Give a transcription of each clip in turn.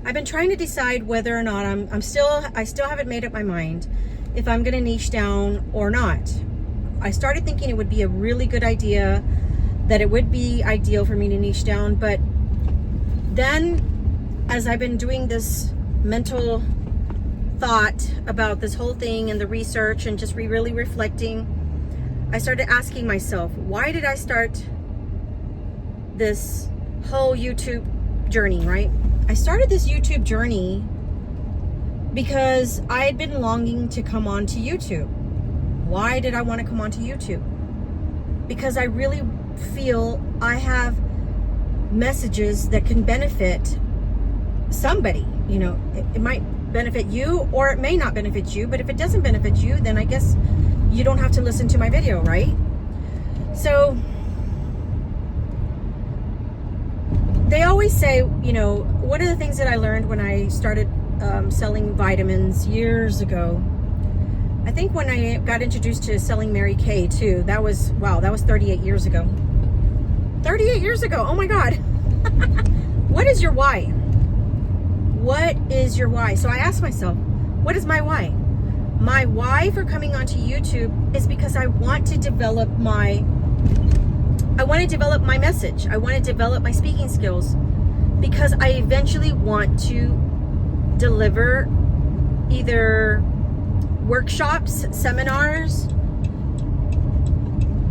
I've been trying to decide whether or not I still haven't made up my mind if I'm going to niche down or not. I started thinking it would be a really good idea, that it would be ideal for me to niche down, but then as I've been doing this mental thought about this whole thing and the research and just really reflecting, I started asking myself, why did I start this whole YouTube journey, right? I started this YouTube journey because I had been longing to come onto YouTube. Why did I want to come onto YouTube? Because I really feel I have messages that can benefit somebody. You know, it might benefit you or it may not benefit you, but if it doesn't benefit you, then I guess you don't have to listen to my video, right? So they always say, you know, one of the things that I learned when I started selling vitamins years ago, I think when I got introduced to selling Mary Kay too, that was 38 years ago. 38 years ago, oh my God. What is your why? What is your why? So I asked myself, what is my why? My why for coming onto YouTube is because I want to develop my message. I want to develop my speaking skills because I eventually want to deliver either workshops, seminars,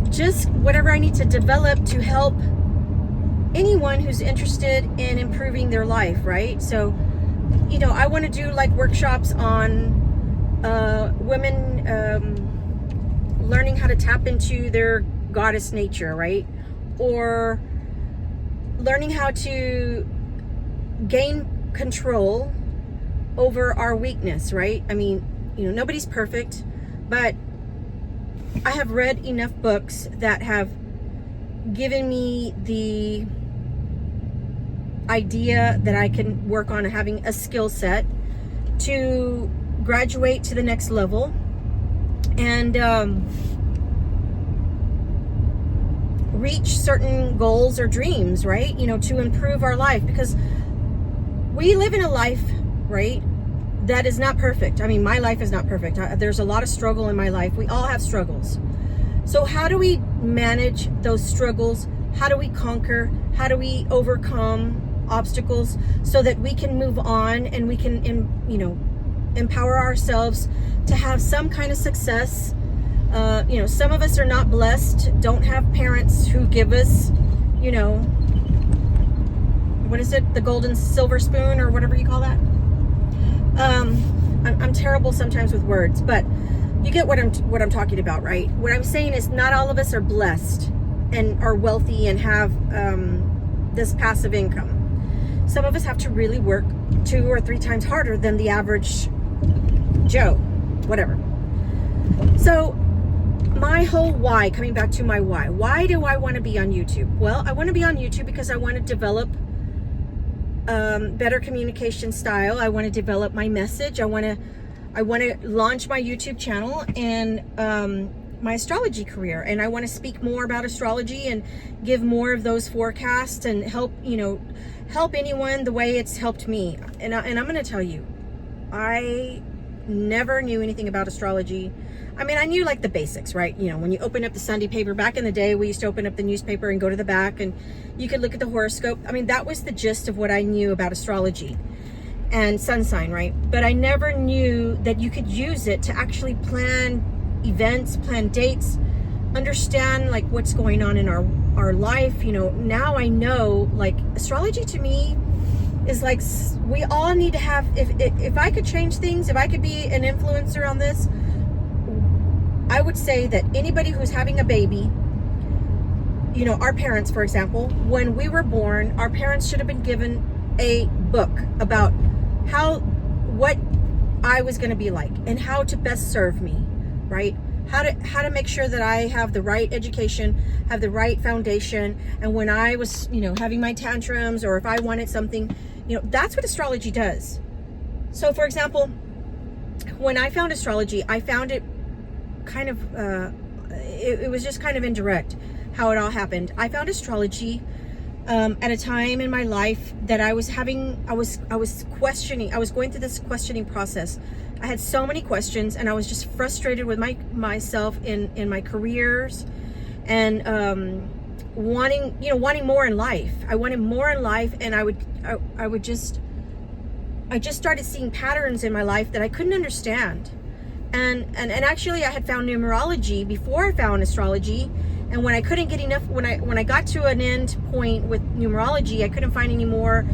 just whatever I need to develop to help anyone who's interested in improving their life, right? So, you know, I want to do like workshops on women learning how to tap into their goddess nature, right? Or learning how to gain control over our weakness, right? I mean, you know, nobody's perfect, but I have read enough books that have given me the idea that I can work on having a skill set to graduate to the next level and reach certain goals or dreams, right? You know, to improve our life, because we live in a life, right, that is not perfect. I mean, my life is not perfect. There's a lot of struggle in my life. We all have struggles. So how do we manage those struggles? How do we conquer? How do we overcome obstacles so that we can move on and we can, you know, empower ourselves to have some kind of success? You know, some of us are not blessed, don't have parents who give us, you know, what is it? The golden silver spoon or whatever you call that. I'm terrible sometimes with words, but you get what I'm talking about, right? What I'm saying is not all of us are blessed and are wealthy and have this passive income. Some of us have to really work 2 or 3 times harder than the average Joe, whatever. So my whole why, coming back to my why do I want to be on YouTube? Well, I want to be on YouTube because I want to develop better communication style. I want to develop my message. I want to launch my YouTube channel and my astrology career, and I want to speak more about astrology and give more of those forecasts and help anyone the way it's helped me. And I'm going to tell you, I never knew anything about astrology. I mean, I knew like the basics, right? You know, when you open up the Sunday paper, back in the day, we used to open up the newspaper and go to the back and you could look at the horoscope. I mean, that was the gist of what I knew about astrology and sun sign, right? But I never knew that you could use it to actually plan events, plan dates, understand like what's going on in our life. You know, now I know, like, astrology to me is like, we all need to have, if I could change things, if I could be an influencer on this, I would say that anybody who's having a baby, you know, our parents, for example, when we were born, our parents should have been given a book about what I was going to be like and how to best serve me, right? How to make sure that I have the right education, have the right foundation. And when I was, you know, having my tantrums, or if I wanted something, you know, that's what astrology does. So for example, when I found astrology, I found it kind of, it was just kind of indirect how it all happened. I found astrology at a time in my life that I was questioning. I was going through this questioning process. I had so many questions, and I was just frustrated with myself in my careers, and wanting more in life. I wanted more in life, and I just started seeing patterns in my life that I couldn't understand. And actually I had found numerology before I found astrology. And when I couldn't get enough, when I got to an end point with numerology, I couldn't find any more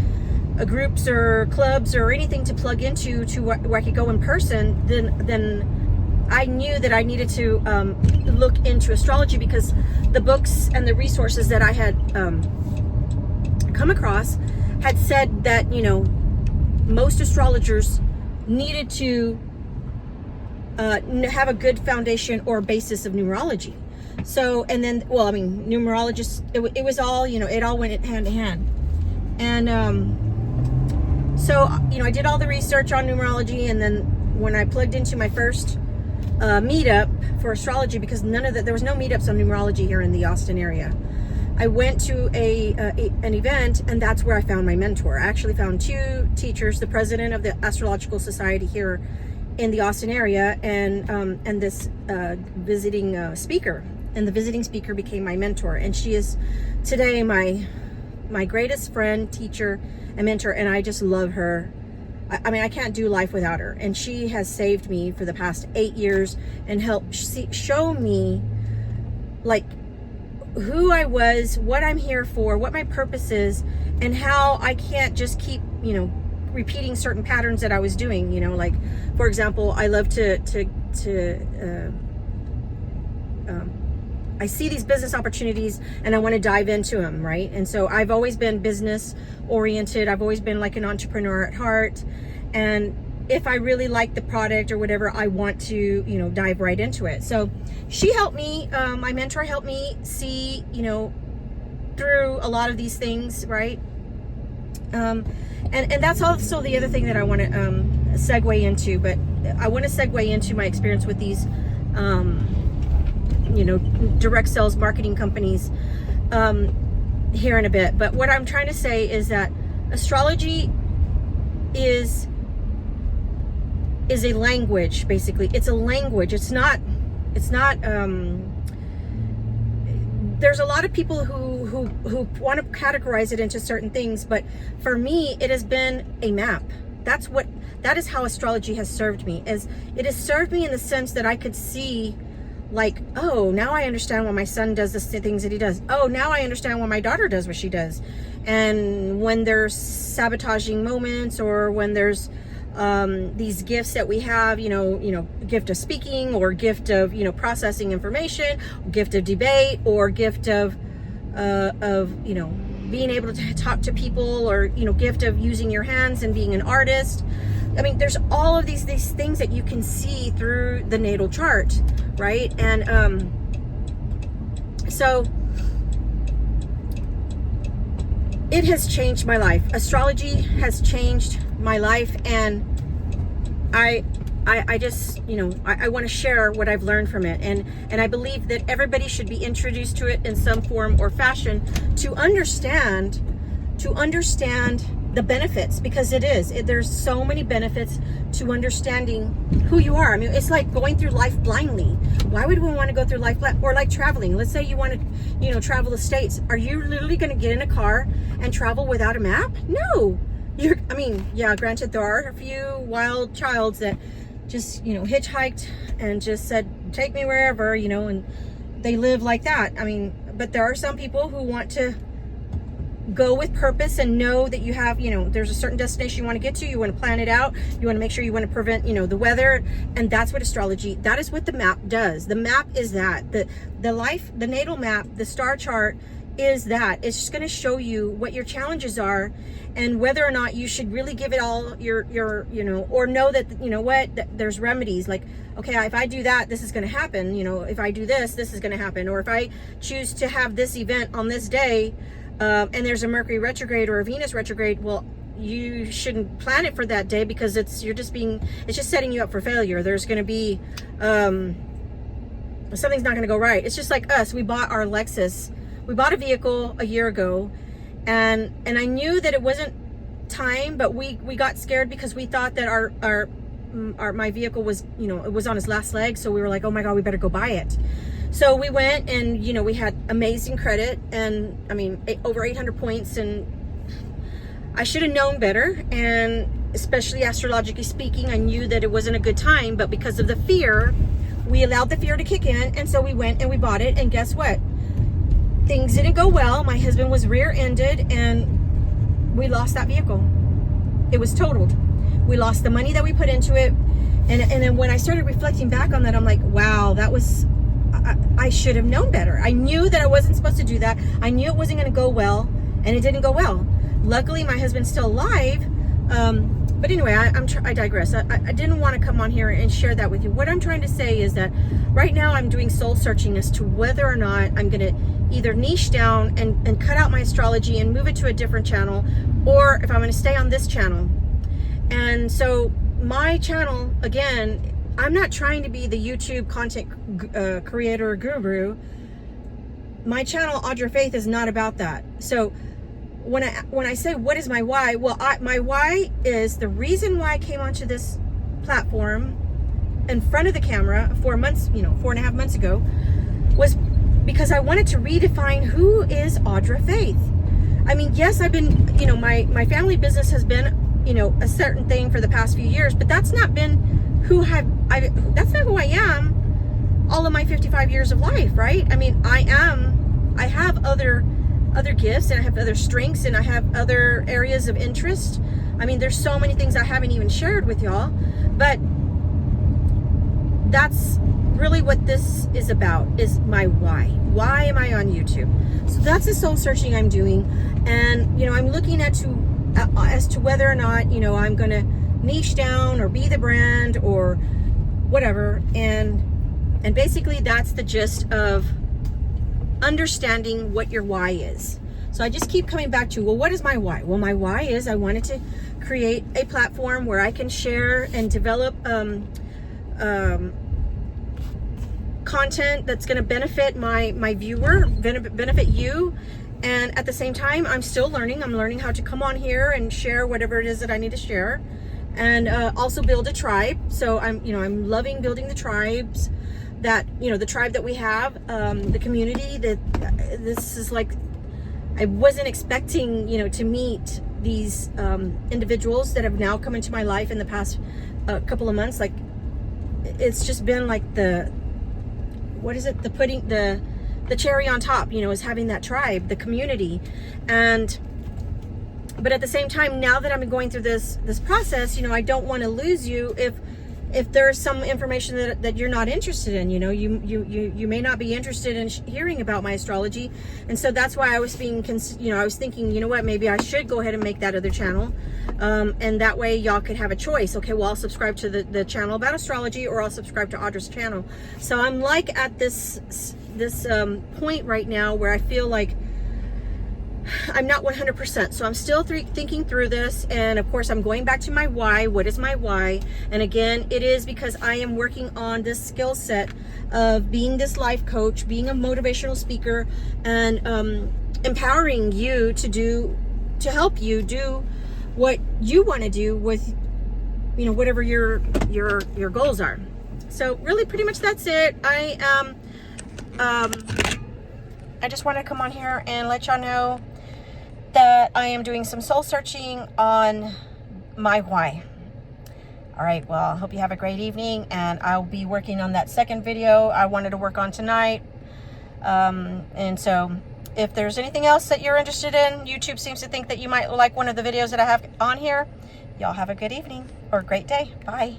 groups or clubs or anything to plug into where I could go in person, then I knew that I needed to look into astrology, because the books and the resources that I had come across had said that, you know, most astrologers needed to have a good foundation or basis of numerology. So, and then, well, I mean, numerologists, it was all, you know, it all went hand in hand. And so, you know, I did all the research on numerology, and then when I plugged into my first meetup for astrology, because there was no meetups on numerology here in the Austin area, I went to an event, and that's where I found my mentor. I actually found two teachers, the president of the Astrological Society here in the Austin area, and this visiting speaker. And the visiting speaker became my mentor, and she is today my greatest friend, teacher, and mentor, and I just love her. I mean, I can't do life without her, and she has saved me for the past 8 years and helped show me, like, who I was, what I'm here for, what my purpose is, and how I can't just keep, you know, repeating certain patterns that I was doing. You know, like, for example, I love I see these business opportunities and I want to dive into them, right? And so I've always been business oriented. I've always been like an entrepreneur at heart. And if I really like the product or whatever, I want to, you know, dive right into it. So she helped me, my mentor helped me see, you know, through a lot of these things, right? And that's also the other thing that I want to segue into, but I want to segue into my experience with these, you know, direct sales marketing companies here in a bit. But what I'm trying to say is that astrology is a language. Basically, it's a language. It's not there's a lot of people who want to categorize it into certain things, but for me, it has been a map. That is how astrology has served me. It has served me in the sense that I could see, like, oh, now I understand why my son does the things that he does. Oh, now I understand why my daughter does what she does. And when there's sabotaging moments, or when there's these gifts that we have, you know, gift of speaking, or gift of, you know, processing information, gift of debate, or gift of you know, being able to talk to people, or, you know, gift of using your hands and being an artist. I mean, there's all of these things that you can see through the natal chart, right? And so it has changed my life. Astrology has changed my life, and I just, you know, I want to share what I've learned from it, and I believe that everybody should be introduced to it in some form or fashion to understand the benefits, because there's so many benefits to understanding who you are. I mean, it's like going through life blindly. Why would we want to go through life blind? Or like traveling. Let's say you want to, you know, travel the States. Are you literally going to get in a car and travel without a map? No. I mean, yeah, granted, there are a few wild childs that just, you know, hitchhiked and just said, take me wherever, you know, and they live like that. I mean, but there are some people who want to go with purpose and know that you have, you know, there's a certain destination you want to get to. You want to plan it out. You want to make sure you want to prevent, you know, the weather. And that's what astrology, that is what the map does. The map is that. The natal map, the star chart is that. It's just going to show you what your challenges are, and whether or not you should really give it all your you know, or know that, you know what, that there's remedies. Like, okay, if I do that, this is going to happen. You know, if I do this, this is going to happen. Or if I choose to have this event on this day, and there's a Mercury retrograde or a Venus retrograde, well, you shouldn't plan it for that day, because it's just setting you up for failure. There's going to be something's not going to go right. It's just like us. We bought our Lexus. We bought a vehicle a year ago, and I knew that it wasn't time, but we got scared because we thought that my vehicle was, you know, it was on its last leg. So we were like, oh my God, we better go buy it. So we went, and, you know, we had amazing credit, and I mean, over 800 points, and I should have known better. And especially astrologically speaking, I knew that it wasn't a good time, but because of the fear, we allowed the fear to kick in. And so we went and we bought it, and guess what? Things didn't go well. My husband was rear-ended, and we lost that vehicle. It was totaled. We lost the money that we put into it. And then when I started reflecting back on that, I'm like, wow, that was, I should have known better. I knew that I wasn't supposed to do that. I knew it wasn't going to go well, and it didn't go well. Luckily, my husband's still alive. But anyway, I digress. I didn't want to come on here and share that with you. What I'm trying to say is that right now I'm doing soul searching as to whether or not I'm going to either niche down and cut out my astrology and move it to a different channel, or if I'm going to stay on this channel. And so my channel, again, I'm not trying to be the YouTube content creator guru. My channel, Audra Faith, is not about that. So when I say what is my why, well, my why is the reason why I came onto this platform in front of the camera 4.5 months ago, was because I wanted to redefine who is Audra Faith. I mean, yes, I've been, you know, my family business has been, you know, a certain thing for the past few years, but that's not been that's not who I am all of my 55 years of life, right? I mean, I have other gifts, and I have other strengths, and I have other areas of interest. I mean, there's so many things I haven't even shared with y'all, but that's really what this is about, is my why. Why am I on YouTube? So that's the soul searching I'm doing. And, you know, I'm looking as to whether or not, you know, I'm going to niche down or be the brand or whatever. And basically that's the gist of understanding what your why is. So I just keep coming back to, well, what is my why? Well, my why is I wanted to create a platform where I can share and develop content that's going to benefit my viewer, benefit you. And at the same time, I'm still learning. I'm learning how to come on here and share whatever it is that I need to share, and also build a tribe. So I'm loving building the tribes that, you know, the tribe that we have, the community that this is like, I wasn't expecting, you know, to meet these individuals that have now come into my life in the past couple of months. Like, it's just been like the cherry on top, you know, is having that tribe, the community. But at the same time, now that I'm going through this process, you know, I don't want to lose you if there's some information that you're not interested in. You know, you may not be interested in hearing about my astrology. And so that's why I was I was thinking, you know what, maybe I should go ahead and make that other channel. And that way y'all could have a choice. Okay, well, I'll subscribe to the channel about astrology, or I'll subscribe to Audra's channel. So I'm like at this point right now where I feel like I'm not 100%. So I'm still thinking through this. And of course, I'm going back to my why. What is my why? And again, it is because I am working on this skill set of being this life coach, being a motivational speaker, and empowering you to help you do what you want to do with, you know, whatever your goals are. So really, pretty much that's it. I just want to come on here and let y'all know that I am doing some soul searching on my why. All right, well, I hope you have a great evening, and I'll be working on that second video I wanted to work on tonight. And so if there's anything else that you're interested in, YouTube seems to think that you might like one of the videos that I have on here. Y'all have a good evening or a great day. Bye.